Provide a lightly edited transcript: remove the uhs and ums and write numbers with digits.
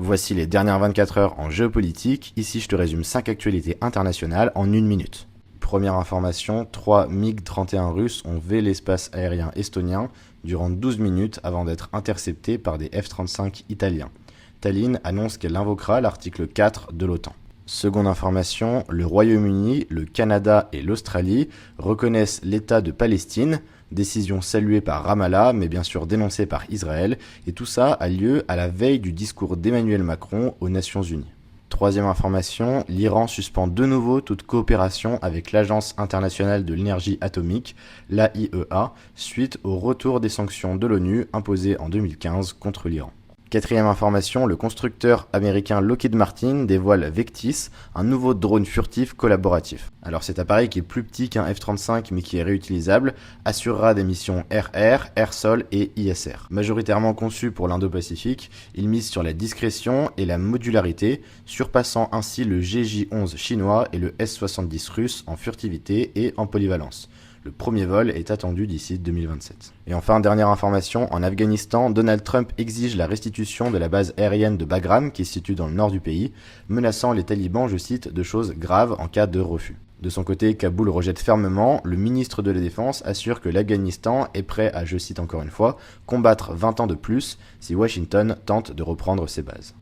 Voici les dernières 24 heures en géopolitique. Ici, je te résume 5 actualités internationales en 1 minute. Première information, 3 MiG-31 russes ont volé l'espace aérien estonien durant 12 minutes avant d'être interceptés par des F-35 italiens. Tallinn annonce qu'elle invoquera l'article 4 de l'OTAN. Seconde information, le Royaume-Uni, le Canada et l'Australie reconnaissent l'État de Palestine, décision saluée par Ramallah mais bien sûr dénoncée par Israël, et tout ça a lieu à la veille du discours d'Emmanuel Macron aux Nations Unies. Troisième information, l'Iran suspend de nouveau toute coopération avec l'Agence internationale de l'énergie atomique, l'AIEA, suite au retour des sanctions de l'ONU imposées en 2015 contre l'Iran. Quatrième information, le constructeur américain Lockheed Martin dévoile Vectis, un nouveau drone furtif collaboratif. Alors cet appareil qui est plus petit qu'un F-35 mais qui est réutilisable, assurera des missions air-air, air-sol et ISR. Majoritairement conçu pour l'Indo-Pacifique, il mise sur la discrétion et la modularité, surpassant ainsi le GJ-11 chinois et le S-70 russe en furtivité et en polyvalence. Le premier vol est attendu d'ici 2027. Et enfin, dernière information, en Afghanistan, Donald Trump exige la restitution de la base aérienne de Bagram, qui se situe dans le nord du pays, menaçant les talibans, je cite, de choses graves en cas de refus. De son côté, Kaboul rejette fermement. Le ministre de la Défense assure que l'Afghanistan est prêt à, je cite encore une fois, combattre 20 ans de plus si Washington tente de reprendre ses bases.